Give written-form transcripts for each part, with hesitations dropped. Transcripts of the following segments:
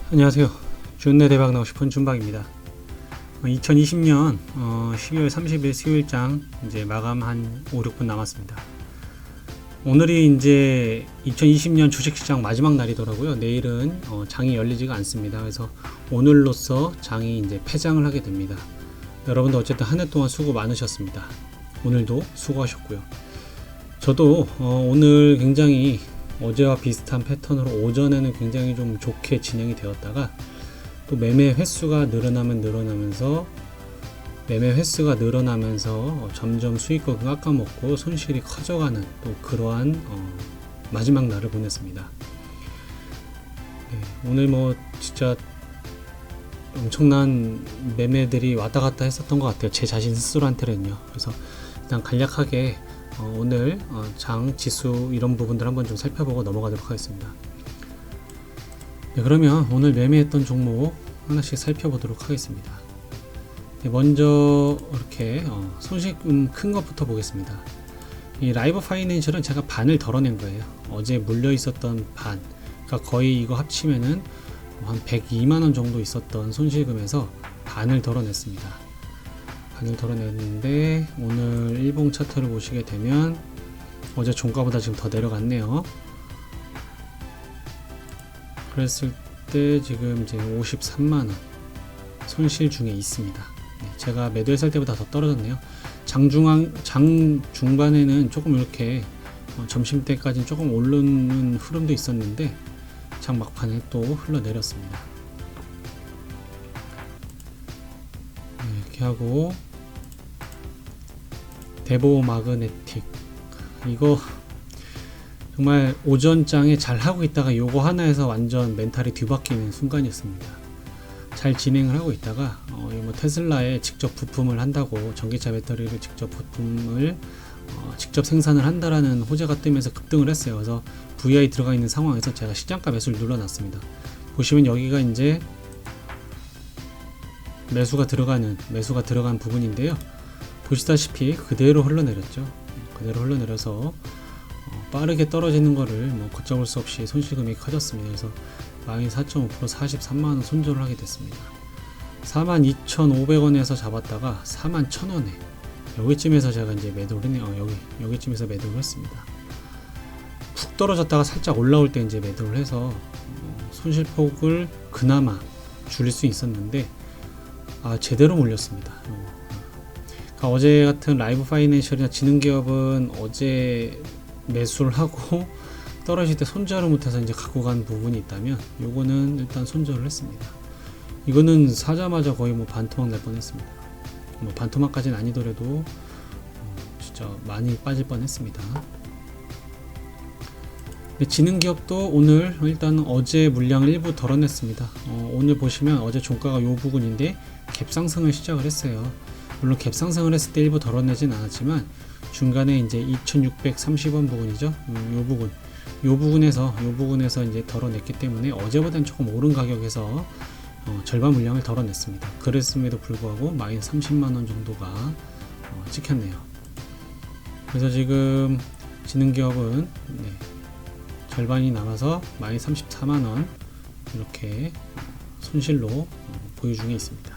안녕하세요. 준내 대박 나고 싶은 준박입니다. 2020년 12월 30일 수요일장 이제 마감 한 5, 6분 남았습니다. 오늘이 이제 2020년 주식시장 마지막 날이더라고요. 내일은 장이 열리지가 않습니다. 그래서 오늘로써 장이 이제 폐장을 하게 됩니다. 여러분도 어쨌든 한 해 동안 수고 많으셨습니다. 오늘도 수고하셨고요. 저도 오늘 굉장히 어제와 비슷한 패턴으로 오전에는 굉장히 좀 좋게 진행이 되었다가 또 매매 횟수가 늘어나면서 점점 수익額깎아먹고 손실이 커져가는 또 그러한 마지막 날을 보냈습니다. 네, 오늘 뭐 진짜 엄청난 매매들이 왔다 갔다 했었던 것 같아요. 제 자신 스스로한테는요. 그래서 일단 간략하게 오늘 장, 지수 이런 부분들 한번 좀 살펴보고 넘어가도록 하겠습니다. 네, 그러면 오늘 매매했던 종목 하나씩 살펴보도록 하겠습니다. 네, 먼저 이렇게 손실 큰 것부터 보겠습니다. 이 라이브 파이낸셜은 제가 반을 덜어낸 거예요. 어제 물려 있었던 반, 그러니까 거의 이거 합치면은 한 102만원 정도 있었던 손실금에서 반을 덜어냈습니다. 반을 덜어냈는데 오늘 일봉 차트를 보시게 되면 어제 종가보다 지금 더 내려갔네요. 그랬을 때 지금 이제 53만원 손실 중에 있습니다. 네, 제가 매도했을 때보다 더 떨어졌네요. 장 중반에는 조금 이렇게 점심때까지는 조금 오르는 흐름도 있었는데 장 막판에 또 흘러내렸습니다. 네, 이렇게 하고 데보 마그네틱, 이거 정말 오전장에 잘 하고 있다가 요거 하나에서 완전 멘탈이 뒤바뀌는 순간이었습니다. 잘 진행을 하고 있다가 뭐 테슬라에 직접 부품을 한다고, 전기차 배터리를 직접 부품을 직접 생산을 한다라는 호재가 뜨면서 급등을 했어요. 그래서 VI 들어가 있는 상황에서 제가 시장가 매수를 눌러놨습니다. 보시면 여기가 이제 매수가 들어간 부분인데요. 보시다시피 그대로 흘러내렸죠. 그대로 흘러내려서 빠르게 떨어지는 거를 뭐 걷잡을 수 없이 손실금이 커졌습니다. 그래서 마이너스 4.5% 43만원 손절을 하게 됐습니다. 42,500원에서 잡았다가 41,000원에 여기쯤에서 제가 이제 매도를 했네요. 여기쯤에서 매도를 했습니다. 푹 떨어졌다가 살짝 올라올 때 이제 매도를 해서 손실폭을 그나마 줄일 수 있었는데 제대로 몰렸습니다. 그러니까 어제 같은 라이브 파이낸셜이나 지능기업은 어제 매수를 하고 떨어질 때 손절을 못해서 이제 갖고 간 부분이 있다면 요거는 일단 손절을 했습니다. 이거는 사자마자 거의 뭐 반토막 날 뻔했습니다. 뭐 반토막까지는 아니더라도 진짜 많이 빠질 뻔했습니다. 지능기업도 오늘 일단 어제 물량을 일부 덜어냈습니다. 오늘 보시면 어제 종가가 요 부분인데 갭상승을 시작을 했어요. 물론 갭상승을 했을 때 일부 덜어내진 않았지만 중간에 이제 2630원 부분이죠. 요 부분에서 이제 덜어냈기 때문에 어제보다는 조금 오른 가격에서 절반 물량을 덜어냈습니다. 그랬음에도 불구하고 마이너스 30만원 정도가 찍혔네요. 그래서 지금 지능기업은 절반이 남아서 마이너스 34만원 이렇게 손실로 보유 중에 있습니다.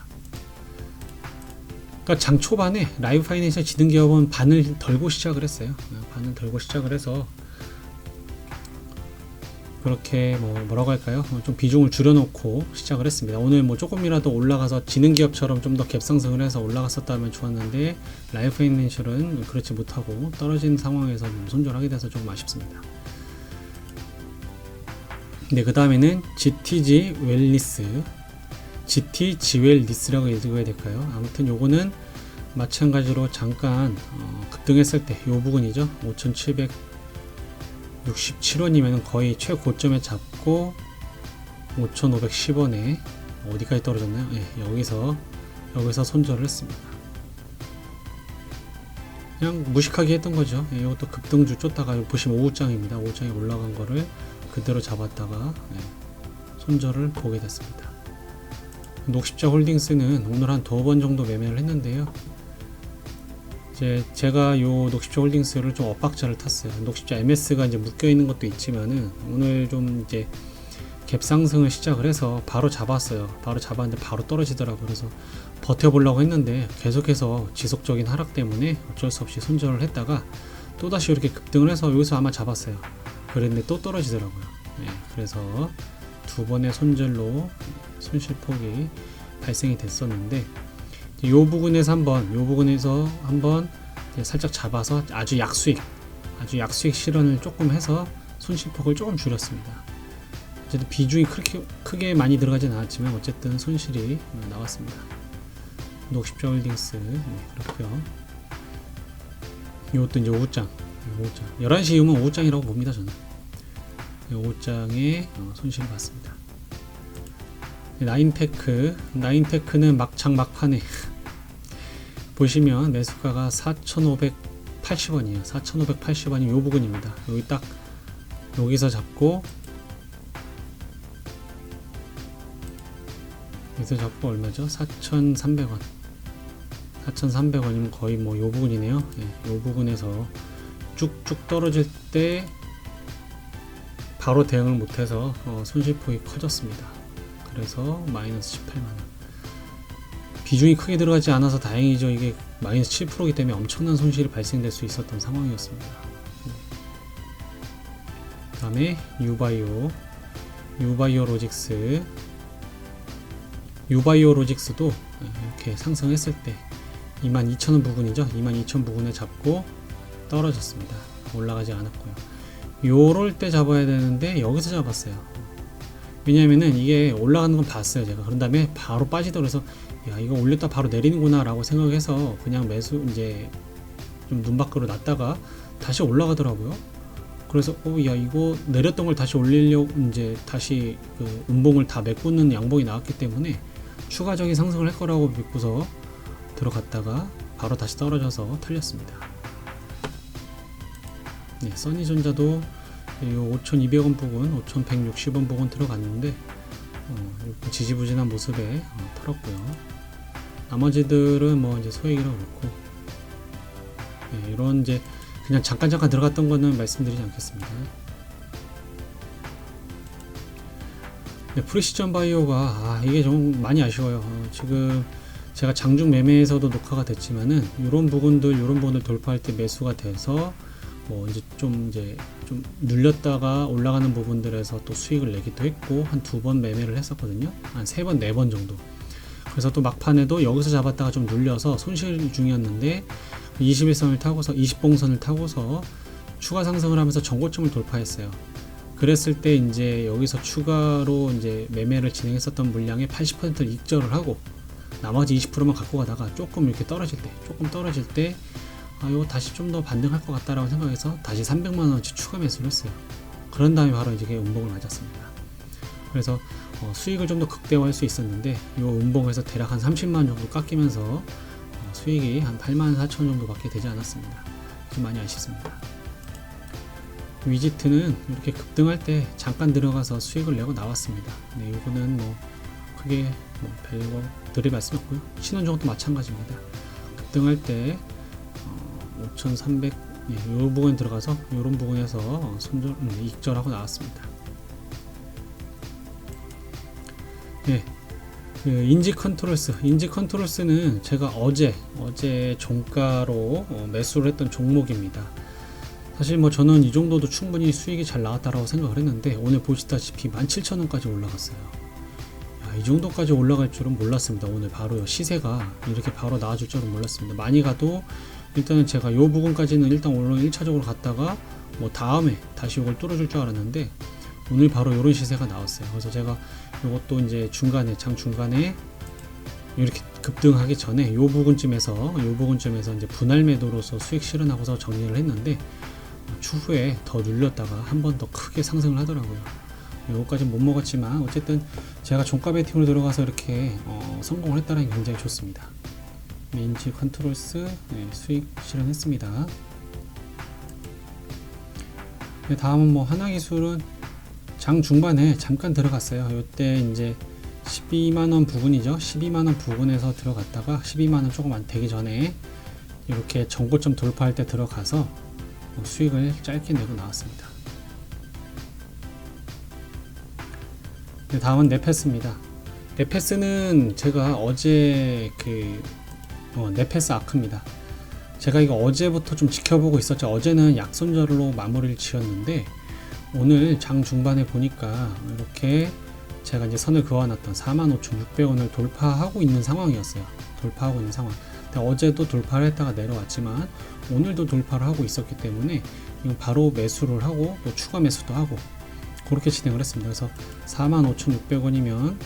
그러니까 장 초반에 라이브 파이낸셜 지능기업은 반을 덜고 시작을 했어요. 반을 덜고 시작을 해서 그렇게 뭐라고 할까요? 좀 비중을 줄여놓고 시작을 했습니다. 오늘 뭐 조금이라도 올라가서 지능기업처럼 좀 더 갭상승을 해서 올라갔었다면 좋았는데 라이브 파이낸셜은 그렇지 못하고 떨어진 상황에서 손절하게 돼서 조금 아쉽습니다. 네, 그 다음에는 GTG 웰리스라고 읽어야 될까요? 아무튼 요거는 마찬가지로 잠깐 급등했을 때 요 부분이죠. 5,767원이면 거의 최고점에 잡고 5,510원에 어디까지 떨어졌나요? 네, 여기서 손절을 했습니다. 그냥 무식하게 했던 거죠. 이것도 급등주 쫓다가 보시면 오후장입니다. 오후장에 올라간 거를 그대로 잡았다가 손절을 보게 됐습니다. 녹십자 홀딩스는 오늘 한 2번 정도 매매를 했는데요. 제가 요 녹십자 홀딩스를 좀 엇박자를 탔어요. 녹십자 MS가 이제 묶여 있는 것도 있지만은 오늘 좀 이제 갭 상승을 시작을 해서 바로 잡았어요. 바로 잡았는데 바로 떨어지더라고요. 그래서 버텨보려고 했는데 계속해서 지속적인 하락 때문에 어쩔 수 없이 손절을 했다가 또다시 이렇게 급등을 해서 여기서 아마 잡았어요. 그랬는데 또 떨어지더라고요. 네, 그래서 두 번의 손절로 손실폭이 발생이 됐었는데 이 부분에서 한번 살짝 잡아서 아주 약수익 실현을 조금 해서 손실폭을 조금 줄였습니다. 어쨌든 비중이 그렇게 크게 많이 들어가진 않았지만 어쨌든 손실이 나왔습니다. 녹십자 홀딩스 그렇고요. 이것도 이제 오후장 11시 이후면 오후장이라고 봅니다. 저는 오후장에 손실을 봤습니다. 나인테크는 막판에 보시면 매수가가 4,580원이에요. 4,580원이 요 부분입니다. 여기 딱 여기서 잡고 얼마죠? 4,300원. 4,300원이면 거의 뭐 요 부분이네요. 네, 요 부분에서 쭉쭉 떨어질 때 바로 대응을 못해서 손실폭이 커졌습니다. 그래서 마이너스 18만원. 비중이 크게 들어가지 않아서 다행이죠. 이게 마이너스 7%이기 때문에 엄청난 손실이 발생될 수 있었던 상황이었습니다. 그 다음에 유바이오 로직스도 이렇게 상승했을 때 22,000원 부분이죠. 22,000 부분에 잡고 떨어졌습니다. 올라가지 않았고요. 요럴 때 잡아야 되는데 여기서 잡았어요. 왜냐면은 이게 올라가는 건 봤어요. 제가 그런 다음에 바로 빠지더라고요. 그래서 야, 이거 올렸다 바로 내리는구나 라고 생각해서 그냥 매수 이제 좀 눈 밖으로 놨다가 다시 올라가더라고요. 그래서 야, 이거 내렸던 걸 다시 올리려고 이제 다시 그 음봉을 다 메꾸는 양봉이 나왔기 때문에 추가적인 상승을 할 거라고 믿고서 들어갔다가 바로 다시 떨어져서 털렸습니다. 네, 써니전자도 5,200원 부근, 5,160원 부근 들어갔는데 지지부진한 모습에 털었고요. 나머지들은 뭐 이제 소액이라고 그렇고, 네, 이런 이제 그냥 잠깐 들어갔던 거는 말씀드리지 않겠습니다. 네, 프리시전 바이오가 이게 좀 많이 아쉬워요. 지금 제가 장중 매매에서도 녹화가 됐지만은 이런 부분들 돌파할 때 매수가 돼서 뭐 이제 좀 눌렸다가 올라가는 부분들에서 또 수익을 내기도 했고 한 2번 매매를 했었거든요. 한 3번, 4번 정도. 그래서 또 막판에도 여기서 잡았다가 좀 눌려서 손실 중이었는데 20봉선을 타고서 추가 상승을 하면서 전고점을 돌파했어요. 그랬을 때 이제 여기서 추가로 이제 매매를 진행했었던 물량의 80%를 익절을 하고 나머지 20%만 갖고 가다가 조금 이렇게 떨어질 때 이거 다시 좀 더 반등할 것 같다라고 생각해서 다시 300만원어치 추가 매수를 했어요. 그런 다음에 바로 이제 음봉을 맞았습니다. 그래서 수익을 좀 더 극대화할 수 있었는데 이 음봉에서 대략 한 30만원 정도 깎이면서 수익이 한 84,000원 정도밖에 되지 않았습니다. 좀 많이 아쉽습니다. 위지트는 이렇게 급등할 때 잠깐 들어가서 수익을 내고 나왔습니다. 네, 이거는 뭐 크게 별거 드릴 말씀 없고요. 신혼종도 마찬가지입니다. 급등할 때 5,300, 이 부분 들어가서 이런 부분에서 익절하고 나왔습니다. 네, 인지 컨트롤스는 제가 어제 종가로 매수를 했던 종목입니다. 사실 뭐 저는 이 정도도 충분히 수익이 잘 나왔다라고 생각을 했는데 오늘 보시다시피 17,000원까지 올라갔어요. 이 정도까지 올라갈 줄은 몰랐습니다. 오늘 바로 시세가 이렇게 바로 나와줄 줄은 몰랐습니다. 많이 가도 일단은 제가 요 부분까지는 일단 오늘 1차적으로 갔다가 뭐 다음에 다시 이걸 뚫어줄 줄 알았는데 오늘 바로 이런 시세가 나왔어요. 그래서 제가 이것도 이제 장 중간에 이렇게 급등하기 전에 요 부분쯤에서 이제 분할 매도로서 수익 실현하고서 정리를 했는데 추후에 더 눌렸다가 한 번 더 크게 상승을 하더라고요. 요거까지는 못 먹었지만 어쨌든 제가 종가 베팅으로 들어가서 이렇게 성공을 했다는 게 굉장히 좋습니다. 인지 컨트롤스 수익 실현했습니다. 다음은 뭐 하나기술은 장 중반에 잠깐 들어갔어요. 이때 이제 12만원 부근이죠. 12만원 부근에서 들어갔다가 12만원 조금 안 되기 전에 이렇게 전고점 돌파할 때 들어가서 수익을 짧게 내고 나왔습니다. 네, 다음은 네페스입니다. 네페스는 제가 어제 네페스 아크입니다. 제가 이거 어제부터 좀 지켜보고 있었죠. 어제는 약손절로 마무리를 지었는데 오늘 장 중반에 보니까 이렇게 제가 이제 선을 그어놨던 45,600원을 돌파하고 있는 상황이었어요. 돌파하고 있는 상황. 근데 어제도 돌파를 했다가 내려왔지만 오늘도 돌파를 하고 있었기 때문에 이건 바로 매수를 하고 또 추가 매수도 하고 그렇게 진행을 했습니다. 그래서 45,600원이면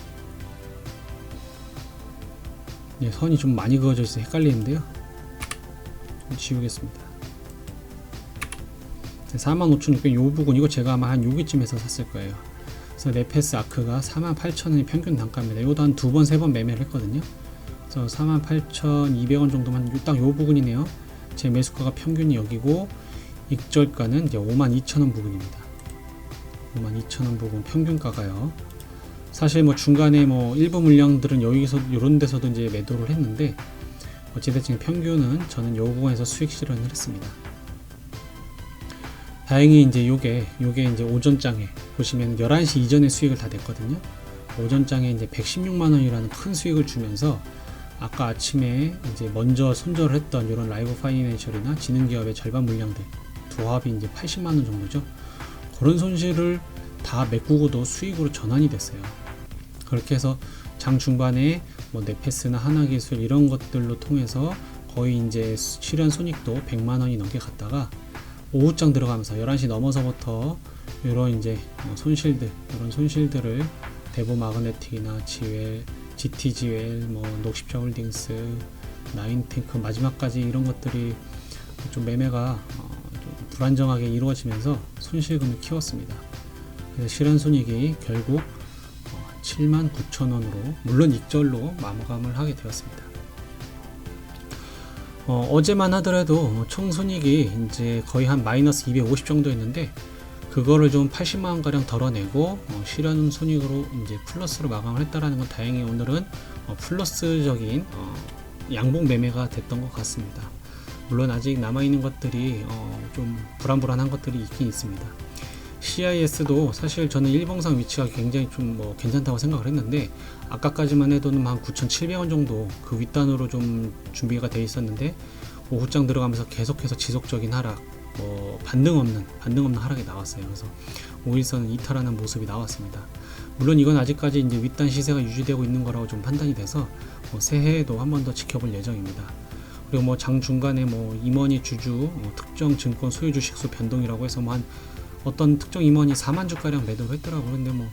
선이 좀 많이 그어져 있어서 헷갈리는데요. 지우겠습니다. 45,600 요 부분 이거 제가 아마 한 여기쯤에서 샀을 거예요. 그래서 네페스 아크가 48,000원이 평균 단가입니다. 이것도 한 두 번 세 번 매매를 했거든요. 그래서 48,200원 정도만 딱 요 부분이네요. 제 매수가가 평균이 여기고 익절가는 이제 52,000원 부분입니다. 52,000원 부분 평균가가요. 사실 뭐 중간에 뭐 일부 물량들은 여기서 이런 데서도 이제 매도를 했는데 어찌됐든 평균은 저는 요 부분에서 수익 실현을 했습니다. 다행히 이제 요게 이제 오전장에 보시면 11시 이전에 수익을 다 냈거든요. 오전장에 이제 116만원이라는 큰 수익을 주면서 아까 아침에 이제 먼저 손절을 했던 이런 라이브 파이낸셜이나 지능기업의 절반 물량들 두 합이 이제 80만원 정도죠. 그런 손실을 다 메꾸고도 수익으로 전환이 됐어요. 그렇게 해서 장 중반에 뭐 네페스나 하나기술 이런 것들로 통해서 거의 이제 실현 손익도 100만원이 넘게 갔다가 오후장 들어가면서 11시 넘어서부터 이런 이제 이런 손실들을 대보 마그네틱이나 지웰, GTG웰, 뭐 녹십자홀딩스, 나인테크 마지막까지 이런 것들이 좀 매매가 좀 불안정하게 이루어지면서 손실금을 키웠습니다. 그래서 실현 손익이 결국 79,000원으로 물론 익절로 마감을 하게 되었습니다. 어제만 하더라도 총 손익이 이제 거의 한 마이너스 250 정도였는데 그거를 좀 80만원 가량 덜어내고 실현 손익으로 이제 플러스로 마감을 했다라는 건 다행히 오늘은 플러스적인 양봉 매매가 됐던 것 같습니다. 물론 아직 남아있는 것들이 좀 불안불안한 것들이 있긴 있습니다. CIS도 사실 저는 일봉상 위치가 굉장히 좀 뭐 괜찮다고 생각을 했는데 아까까지만 해도는 한 9,700원 정도 그 윗단으로 좀 준비가 돼 있었는데 오후장 들어가면서 계속해서 지속적인 하락, 뭐 반등 없는 하락이 나왔어요. 그래서 5일선은 이탈하는 모습이 나왔습니다. 물론 이건 아직까지 이제 윗단 시세가 유지되고 있는 거라고 좀 판단이 돼서 새해에도 한 번 더 지켜볼 예정입니다. 그리고 뭐 장 중간에 뭐 임원이 주주 특정 증권 소유 주식수 변동이라고 해서 뭐 한 어떤 특정 임원이 4만 주가량 매도를 했더라고요. 근데 뭐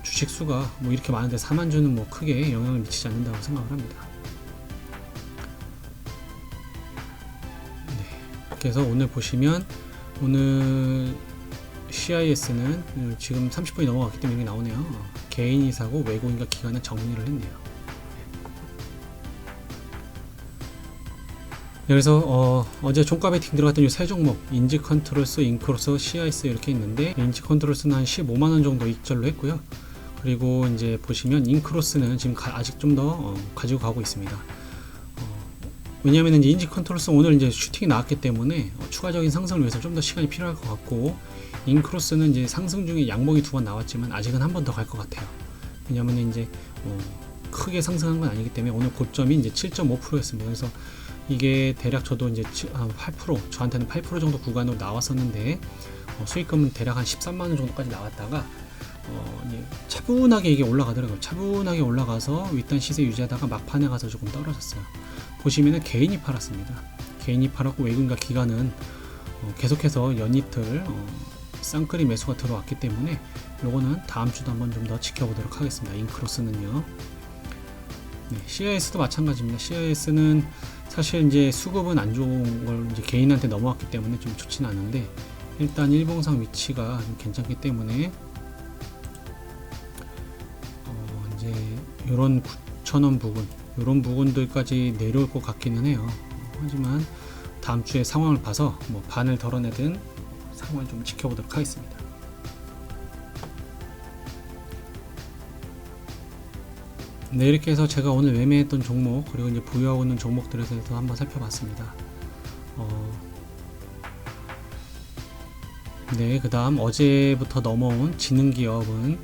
주식수가 뭐 이렇게 많은데 4만 주는 뭐 크게 영향을 미치지 않는다고 생각을 합니다. 네. 그래서 오늘 보시면 오늘 CIS는 지금 30분이 넘어갔기 때문에 여기 나오네요. 개인이 사고 외국인과 기관은 정리를 했네요. 그래서 어제 종가 베팅 들어갔던 이 세 종목 인지 컨트롤스, 인크로스, CIS 이렇게 있는데 인지 컨트롤스는 한 15만원 정도 익절로 했고요. 그리고 이제 보시면 인크로스는 지금 아직 좀 더 가지고 가고 있습니다. 왜냐하면 이제 인지 컨트롤스 오늘 이제 슈팅이 나왔기 때문에 추가적인 상승을 위해서 좀 더 시간이 필요할 것 같고 인크로스는 이제 상승 중에 양봉이 두 번 나왔지만 아직은 한 번 더 갈 것 같아요. 왜냐하면 이제 크게 상승한 건 아니기 때문에 오늘 고점이 이제 7.5%였습니다. 그래서 이게 대략 저도 이제 한 8% 저한테는 8% 정도 구간으로 나왔었는데 수익금은 대략 한 13만원 정도까지 나왔다가 차분하게 이게 올라가더라고요. 차분하게 올라가서 윗단 시세 유지하다가 막판에 가서 조금 떨어졌어요. 보시면은 개인이 팔았습니다. 개인이 팔았고 외국인과 기관은 계속해서 연이틀 쌍끌이 매수가 들어왔기 때문에 요거는 다음 주도 한번 좀 더 지켜보도록 하겠습니다. 인크로스는요. 네, CIS도 마찬가지입니다. CIS는 사실 이제 수급은 안 좋은 걸 이제 개인한테 넘어왔기 때문에 좀 좋지는 않은데 일단 일봉상 위치가 좀 괜찮기 때문에 이제 이런 9,000원 부분 이런 부분들까지 내려올 것 같기는 해요. 하지만 다음 주에 상황을 봐서 뭐 반을 덜어내든 상황을 좀 지켜보도록 하겠습니다. 네, 이렇게 해서 제가 오늘 매매했던 종목 그리고 이제 보유하고 있는 종목들에 대해서 한번 살펴봤습니다. 네, 그 다음 어제부터 넘어온 지능기업은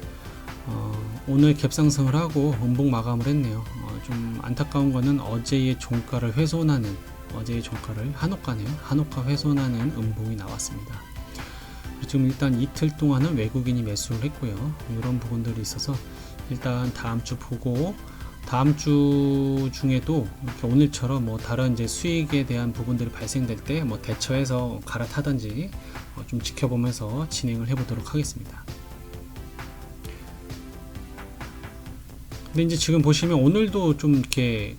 오늘 갭상승을 하고 음봉 마감을 했네요. 좀 안타까운 거는 어제의 종가를 훼손하는, 어제의 종가를 한호가네요. 한호가 훼손하는 음봉이 나왔습니다. 지금 일단 이틀 동안은 외국인이 매수를 했고요. 이런 부분들이 있어서 일단 다음 주 보고, 다음 주 중에도 이렇게 오늘처럼 뭐 다른 이제 수익에 대한 부분들이 발생될 때 뭐 대처해서 갈아타든지 좀 지켜보면서 진행을 해보도록 하겠습니다. 근데 이제 지금 보시면 오늘도 좀 이렇게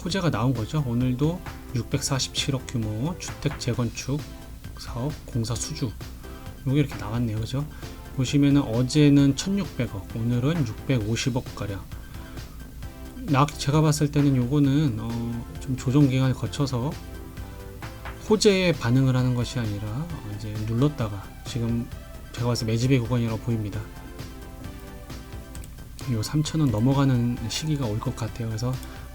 호재가 나온 거죠. 오늘도 647억 규모 주택 재건축 사업 공사 수주 요게 이렇게 나왔네요. 그죠? 보시면은 어제는 1600억, 오늘은 650억 가량. 제가 봤을 때는 요거는 좀 조정 기간을 거쳐서 호재에 반응을 하는 것이 아니라 이제 눌렀다가 지금 제가 봤을 때 매집의 구간이라고 보입니다. 요 3,000원 넘어가는 시기가 올 것 같아요. 그래서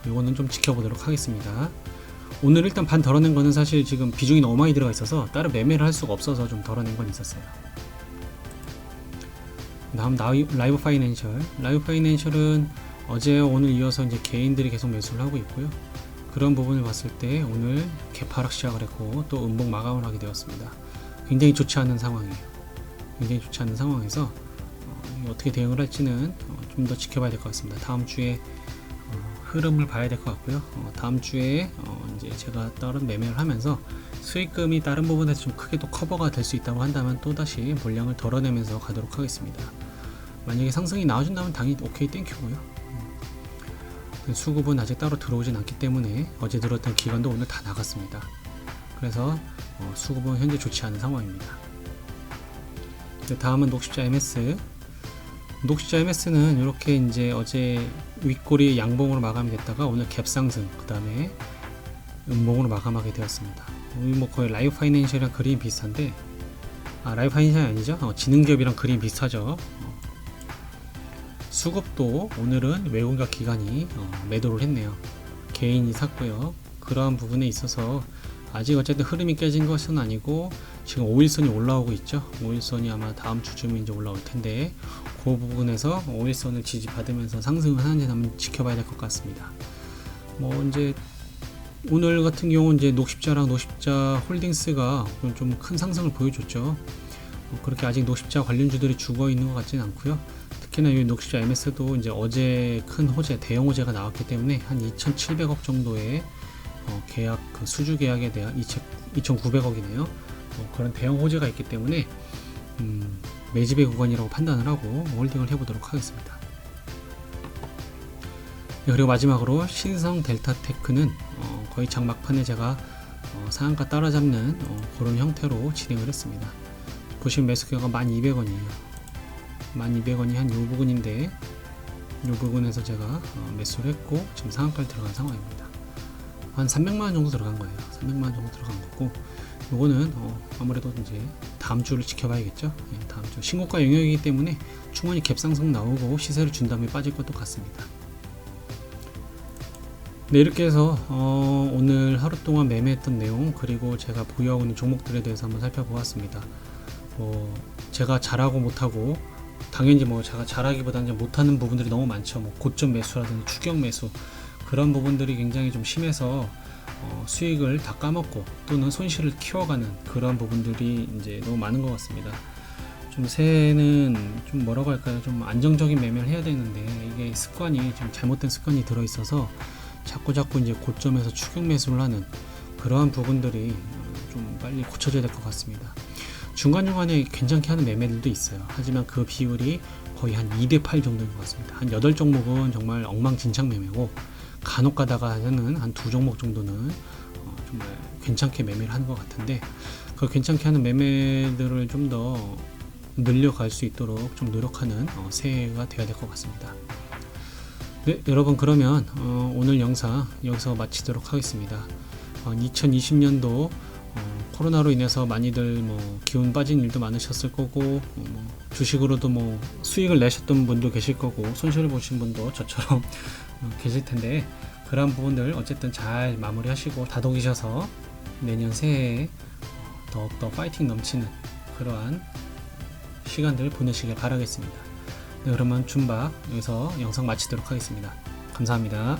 요거는 좀 지켜보도록 하겠습니다. 오늘 일단 반 덜어낸 거는 사실 지금 비중이 너무 많이 들어가 있어서 다른 매매를 할 수가 없어서 좀 덜어낸 건 있었어요. 다음 라이브 파이낸셜. 라이브 파이낸셜은 어제 오늘 이어서 이제 개인들이 계속 매수를 하고 있고요. 그런 부분을 봤을 때 오늘 개파락 시작을 했고 또 음봉 마감을 하게 되었습니다. 굉장히 좋지 않은 상황이에요. 굉장히 좋지 않은 상황에서 어떻게 대응을 할지는 좀 더 지켜봐야 될 것 같습니다. 다음 주에 흐름을 봐야 될 것 같고요. 다음 주에 이제 제가 다른 매매를 하면서 수익금이 다른 부분에서 좀 크게 또 커버가 될 수 있다고 한다면 또다시 물량을 덜어내면서 가도록 하겠습니다. 만약에 상승이 나와준다면 당연히 오케이 땡큐고요. 수급은 아직 따로 들어오진 않기 때문에 어제 들었던 기간도 오늘 다 나갔습니다. 그래서 수급은 현재 좋지 않은 상황입니다. 다음은 녹십자 MS. 녹십자 MS는 이렇게 이제 어제 윗꼬리 양봉으로 마감이 됐다가 오늘 갭상승, 그 다음에 음봉으로 마감하게 되었습니다. 뭐 거의 라이브 파이낸셜이랑 그림이 비슷한데, 라이브 파이낸셜이 아니죠. 지능기업이랑 그림이 비슷하죠. 수급도 오늘은 외국인과 기관이 매도를 했네요. 개인이 샀고요. 그러한 부분에 있어서 아직 어쨌든 흐름이 깨진 것은 아니고 지금 5일선이 올라오고 있죠. 5일선이 아마 다음 주쯤에 이제 올라올 텐데 그 부분에서 5일선을 지지받으면서 상승을 하는지 한번 지켜봐야 될 것 같습니다. 뭐 이제 오늘 같은 경우는 이제 녹십자랑 녹십자 홀딩스가 좀 큰 상승을 보여줬죠. 그렇게 아직 녹십자 관련주들이 죽어 있는 것 같지는 않고요. 특히나 이 녹십자 MS도 이제 어제 큰 호재, 대형 호재가 나왔기 때문에 한 2,700억 정도의 계약, 수주 계약에 대한 2,900억이네요. 그런 대형 호재가 있기 때문에 매집의 구간이라고 판단을 하고 홀딩을 해보도록 하겠습니다. 네, 그리고 마지막으로 신성 델타테크는 거의 장막판에 제가 상한가 따라잡는 그런 형태로 진행을 했습니다. 보시면 매수가가 1200원이에요. 1200원이 한 요 부분인데 요 부분에서 제가 매수를 했고 지금 상한가를 들어간 상황입니다. 한 300만원 정도 들어간 거예요. 300만원 정도 들어간 거고 요거는 아무래도 이제 다음 주를 지켜봐야겠죠. 예, 다음 주 신고가 영역이기 때문에 충분히 갭상승 나오고 시세를 준 다음에 빠질 것도 같습니다. 네, 이렇게 해서 오늘 하루 동안 매매했던 내용 그리고 제가 보유하고 있는 종목들에 대해서 한번 살펴보았습니다. 제가 잘하고 못하고 당연히 뭐 제가 잘하기보다는 못하는 부분들이 너무 많죠. 뭐 고점 매수라든지 추격 매수 그런 부분들이 굉장히 좀 심해서 수익을 다 까먹고 또는 손실을 키워가는 그런 부분들이 이제 너무 많은 것 같습니다. 좀 새해는 좀 뭐라고 할까요? 좀 안정적인 매매를 해야 되는데 이게 습관이 좀 잘못된 습관이 들어 있어서 자꾸 이제 고점에서 추격 매수를 하는 그러한 부분들이 좀 빨리 고쳐져야 될 것 같습니다. 중간중간에 괜찮게 하는 매매들도 있어요. 하지만 그 비율이 거의 한 2대8 정도인 것 같습니다. 한 8종목은 정말 엉망진창 매매고 간혹 가다가 하는 한 2종목 정도는 정말 괜찮게 매매를 하는 것 같은데 그 괜찮게 하는 매매들을 좀 더 늘려갈 수 있도록 좀 노력하는 새해가 되어야 될 것 같습니다. 네, 여러분 그러면 오늘 영상 여기서 마치도록 하겠습니다. 2020년도 코로나로 인해서 많이들 뭐 기운 빠진 일도 많으셨을 거고 주식으로도 뭐 수익을 내셨던 분도 계실 거고 손실을 보신 분도 저처럼 계실 텐데 그런 부분들 어쨌든 잘 마무리하시고 다독이셔서 내년 새해에 더욱더 파이팅 넘치는 그러한 시간들 보내시길 바라겠습니다. 네, 그러면 줌바 여기서 영상 마치도록 하겠습니다. 감사합니다.